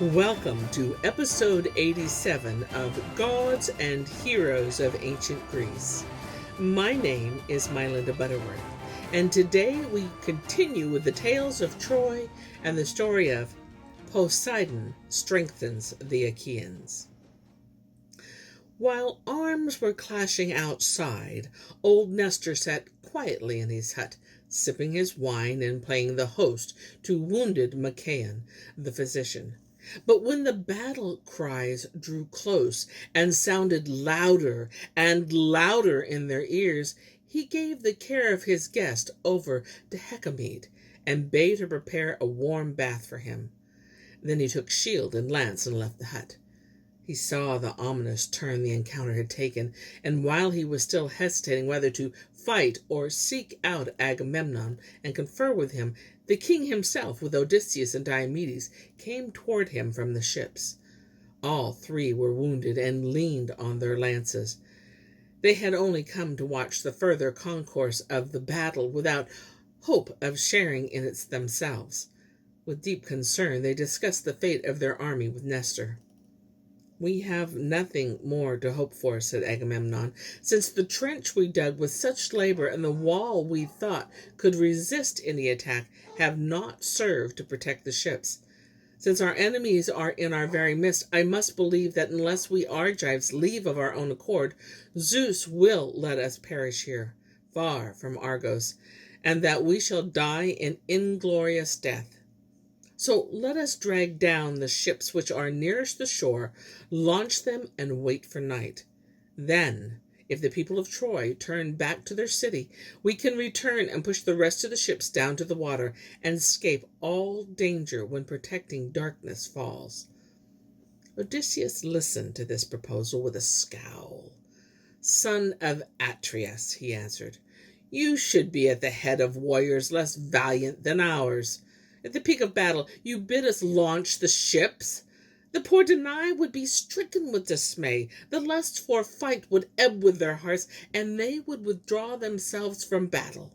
Welcome to episode 87 of Gods and Heroes of Ancient Greece. My name is MyLinda Butterworth, and today we continue with the tales of Troy and the story of Poseidon Strengthens the Acheans. While arms were clashing outside, old Nestor sat quietly in his hut, sipping his wine and playing the host to wounded Machaon, the physician. But when the battle cries drew close and sounded louder and louder in their ears, he gave the care of his guest over to Hector and bade her prepare a warm bath for him. Then he took shield and lance and left the hut. He saw the ominous turn the encounter had taken, and while he was still hesitating whether to fight or seek out Agamemnon and confer with him, the king himself, with Odysseus and Diomedes, came toward him from the ships. All three were wounded and leaned on their lances. They had only come to watch the further concourse of the battle without hope of sharing in it themselves. With deep concern, they discussed the fate of their army with Nestor. "We have nothing more to hope for," said Agamemnon, "since the trench we dug with such labor and the wall we thought could resist any attack have not served to protect the ships. Since our enemies are in our very midst, I must believe that unless we Argives leave of our own accord, Zeus will let us perish here, far from Argos, and that we shall die an inglorious death. So let us drag down the ships which are nearest the shore, launch them, and wait for night. Then, if the people of Troy turn back to their city, we can return and push the rest of the ships down to the water and escape all danger when protecting darkness falls." Odysseus listened to this proposal with a scowl. "Son of Atreus," he answered, "you should be at the head of warriors less valiant than ours. At the peak of battle, you bid us launch the ships? The poor Danai would be stricken with dismay. The lust for fight would ebb with their hearts, and they would withdraw themselves from battle."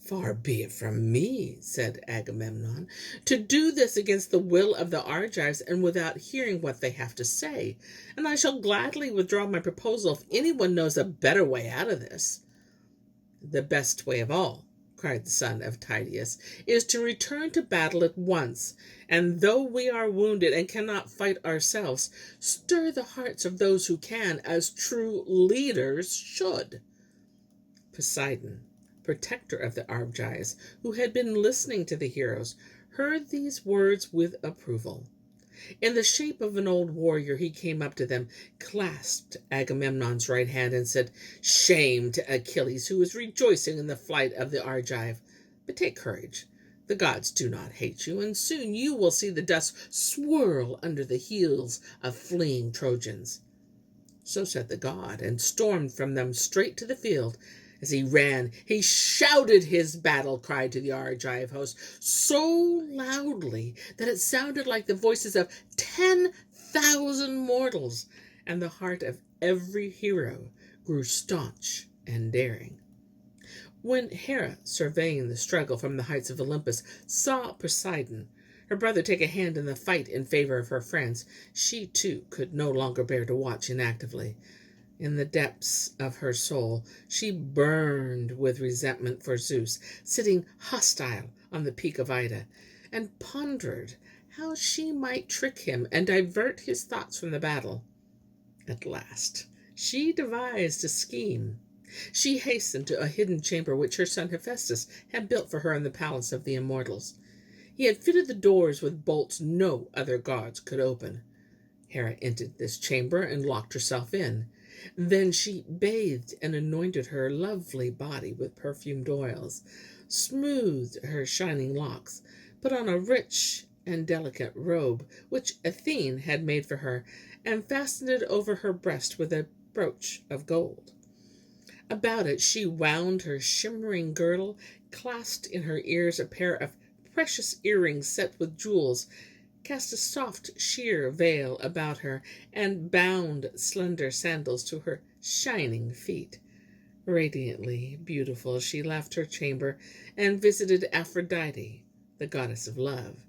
"Far be it from me," said Agamemnon, "to do this against the will of the Argives and without hearing what they have to say, and I shall gladly withdraw my proposal if anyone knows a better way out of this." "The best way of all," cried the son of Tydeus, "is to return to battle at once, and though we are wounded and cannot fight ourselves, stir the hearts of those who can, as true leaders should." Poseidon, protector of the Argives, who had been listening to the heroes, heard these words with approval. In the shape of an old warrior, he came up to them, clasped Agamemnon's right hand, and said, "Shame to Achilles, who is rejoicing in the flight of the Argive. But take courage. The gods do not hate you, and soon you will see the dust swirl under the heels of fleeing Trojans." So said the god, and stormed from them straight to the field. As he ran, he shouted his battle cry to the Argive host so loudly that it sounded like the voices of 10,000 mortals, and the heart of every hero grew staunch and daring. When Hera, surveying the struggle from the heights of Olympus, saw Poseidon, her brother, take a hand in the fight in favor of her friends, she too could no longer bear to watch inactively. In the depths of her soul, she burned with resentment for Zeus, sitting hostile on the peak of Ida, and pondered how she might trick him and divert his thoughts from the battle. At last, she devised a scheme. She hastened to a hidden chamber which her son Hephaestus had built for her in the palace of the immortals. He had fitted the doors with bolts no other gods could open. Hera entered this chamber and locked herself in. Then she bathed and anointed her lovely body with perfumed oils, smoothed her shining locks, put on a rich and delicate robe which Athene had made for her, and fastened it over her breast with a brooch of gold. About it she wound her shimmering girdle, clasped in her ears a pair of precious earrings set with jewels, cast a soft sheer veil about her, and bound slender sandals to her shining feet. Radiantly beautiful, she left her chamber and visited Aphrodite, the goddess of love.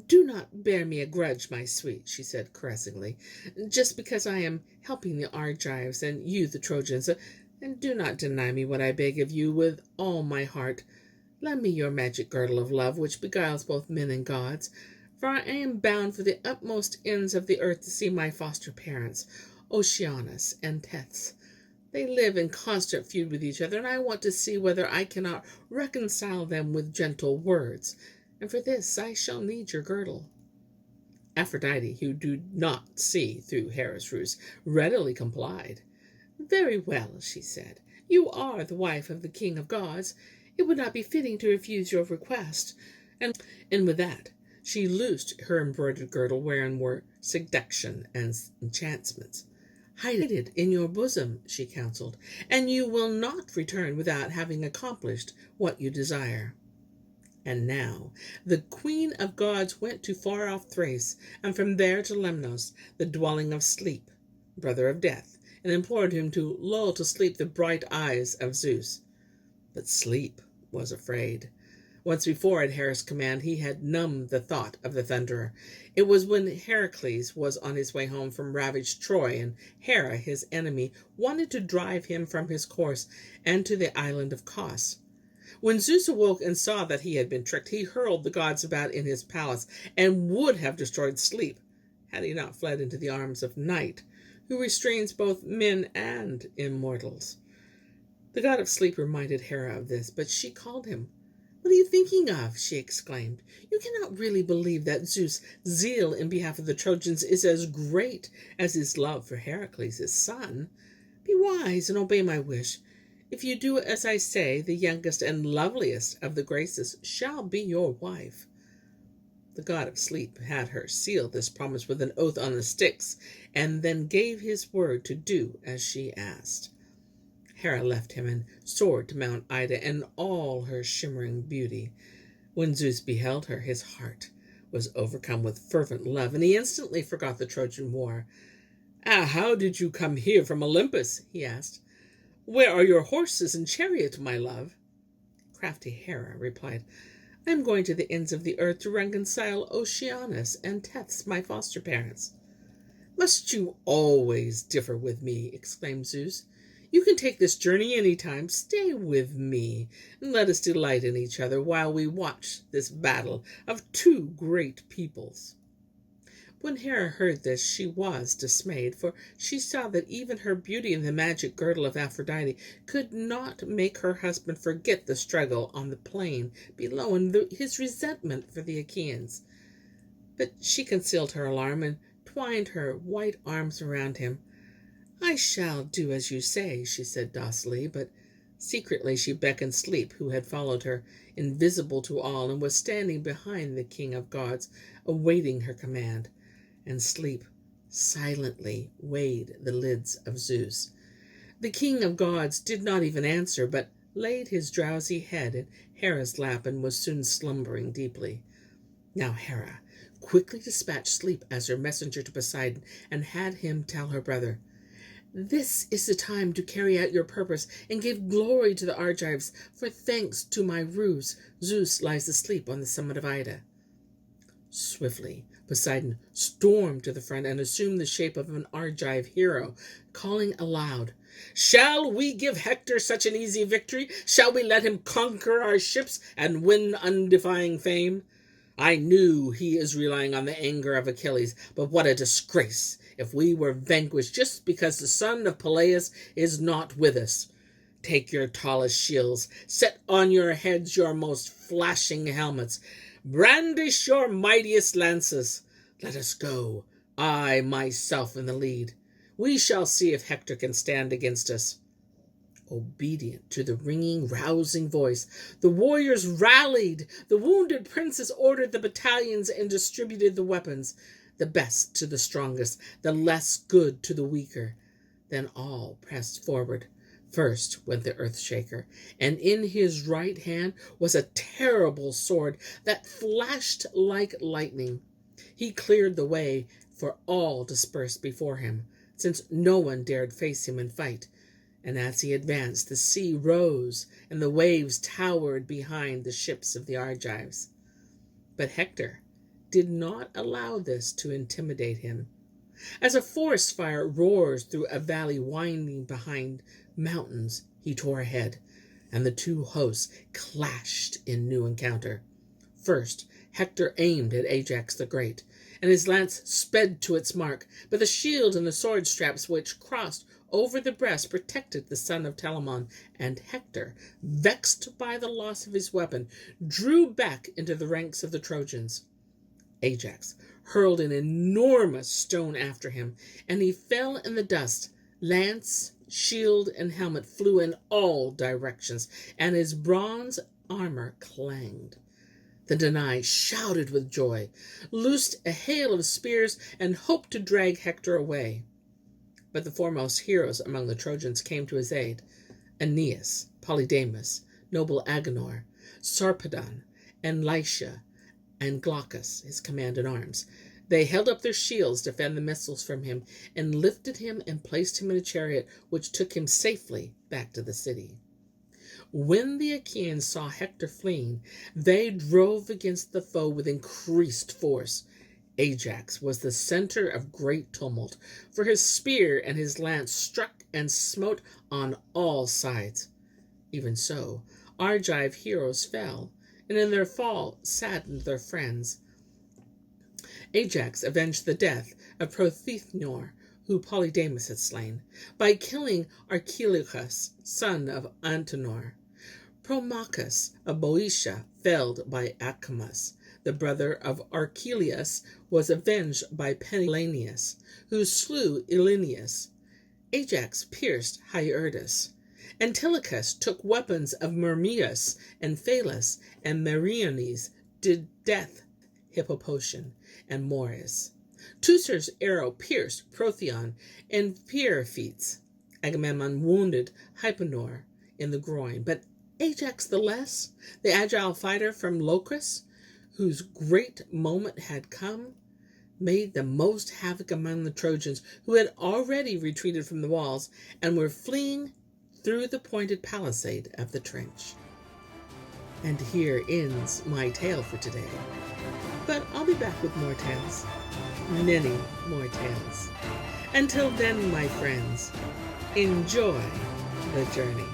"Do not bear me a grudge, my sweet," she said caressingly, "just because I am helping the Argives and you the Trojans, and do not deny me what I beg of you with all my heart. Lend me your magic girdle of love, which beguiles both men and gods, for I am bound for the utmost ends of the earth to see my foster parents, Oceanus and Tethys. They live in constant feud with each other, and I want to see whether I cannot reconcile them with gentle words, and for this I shall need your girdle." Aphrodite, who did not see through Hera's ruse, readily complied. "Very well," she said. "You are the wife of the king of gods. It would not be fitting to refuse your request." And with that, she loosed her embroidered girdle, wherein were seduction and enchantments. "Hide it in your bosom," she counseled, "and you will not return without having accomplished what you desire." And now the queen of gods went to far-off Thrace, and from there to Lemnos, the dwelling of Sleep, brother of Death, and implored him to lull to sleep the bright eyes of Zeus. But Sleep was afraid. Once before, at Hera's command, he had numbed the thought of the Thunderer. It was when Heracles was on his way home from ravaged Troy, and Hera, his enemy, wanted to drive him from his course and to the island of Kos. When Zeus awoke and saw that he had been tricked, he hurled the gods about in his palace, and would have destroyed Sleep, had he not fled into the arms of Night, who restrains both men and immortals. The god of Sleep reminded Hera of this, but she called him. "What are you thinking of?" she exclaimed. "You cannot really believe that Zeus' zeal in behalf of the Trojans is as great as his love for Heracles, his son. Be wise and obey my wish. If you do as I say, the youngest and loveliest of the Graces shall be your wife." The god of Sleep had her seal this promise with an oath on the Styx, and then gave his word to do as she asked. Hera left him and soared to Mount Ida in all her shimmering beauty. When Zeus beheld her, his heart was overcome with fervent love, and he instantly forgot the Trojan war. "How did you come here from Olympus?" he asked. "Where are your horses and chariot, my love?" Crafty Hera replied, "I am going to the ends of the earth to reconcile Oceanus and Tethys, my foster parents." "Must you always differ with me?" exclaimed Zeus. "You can take this journey any time. Stay with me, and let us delight in each other while we watch this battle of two great peoples." When Hera heard this, she was dismayed, for she saw that even her beauty and the magic girdle of Aphrodite could not make her husband forget the struggle on the plain below and his resentment for the Achaeans. But she concealed her alarm and twined her white arms around him. "I shall do as you say," she said docilely, but secretly she beckoned Sleep, who had followed her, invisible to all, and was standing behind the king of gods, awaiting her command. And Sleep silently weighed the lids of Zeus. The king of gods did not even answer, but laid his drowsy head in Hera's lap and was soon slumbering deeply. Now Hera quickly dispatched Sleep as her messenger to Poseidon, and had him tell her brother, "This is the time to carry out your purpose and give glory to the Argives, for thanks to my ruse, Zeus lies asleep on the summit of Ida." Swiftly, Poseidon stormed to the front and assumed the shape of an Argive hero, calling aloud, "Shall we give Hector such an easy victory? Shall we let him conquer our ships and win undefying fame? I knew he is relying on the anger of Achilles, but what a disgrace if we were vanquished just because the son of Peleus is not with us. Take your tallest shields, set on your heads your most flashing helmets, brandish your mightiest lances. Let us go, I myself in the lead. We shall see if Hector can stand against us." Obedient to the ringing, rousing voice, the warriors rallied. The wounded princes ordered the battalions and distributed the weapons, the best to the strongest, the less good to the weaker. Then all pressed forward. First went the Earthshaker, and in his right hand was a terrible sword that flashed like lightning. He cleared the way, for all dispersed before him, since no one dared face him in fight. And as he advanced, the sea rose, and the waves towered behind the ships of the Argives. But Hector did not allow this to intimidate him. As a forest fire roars through a valley winding behind mountains, he tore ahead, and the two hosts clashed in new encounter. First, Hector aimed at Ajax the Great, and his lance sped to its mark, but the shield and the sword straps which crossed over the breast protected the son of Telamon, and Hector, vexed by the loss of his weapon, drew back into the ranks of the Trojans. Ajax hurled an enormous stone after him, and he fell in the dust. Lance, shield, and helmet flew in all directions, and his bronze armor clanged. The Danai shouted with joy, loosed a hail of spears, and hoped to drag Hector away. But the foremost heroes among the Trojans came to his aid: Aeneas, Polydamas, noble Agenor, Sarpedon, and Lycia, and Glaucus, his command-in-arms. They held up their shields to fend the missiles from him, and lifted him and placed him in a chariot which took him safely back to the city. When the Achaeans saw Hector fleeing, they drove against the foe with increased force. Ajax was the center of great tumult, for his spear and his lance struck and smote on all sides. Even so, Argive heroes fell, and in their fall saddened their friends. Ajax avenged the death of Prothithnor, who Polydamas had slain, by killing Archelaus, son of Antenor. Promachus of Boeotia felled by Acamas. The brother of Archelaus was avenged by Peneleneus, who slew Ilinius. Ajax pierced Hyertus. Antilochus took weapons of Myrmeus, and Phalus and Meriones did death Hippopotion and Morris. Teucer's arrow pierced Procyon and Pierophates. Agamemnon wounded Hypenor in the groin, but Ajax the Less, the agile fighter from Locris, whose great moment had come, made the most havoc among the Trojans, who had already retreated from the walls and were fleeing through the pointed palisade of the trench. And here ends my tale for today. But I'll be back with more tales, many more tales. Until then, my friends, enjoy the journey.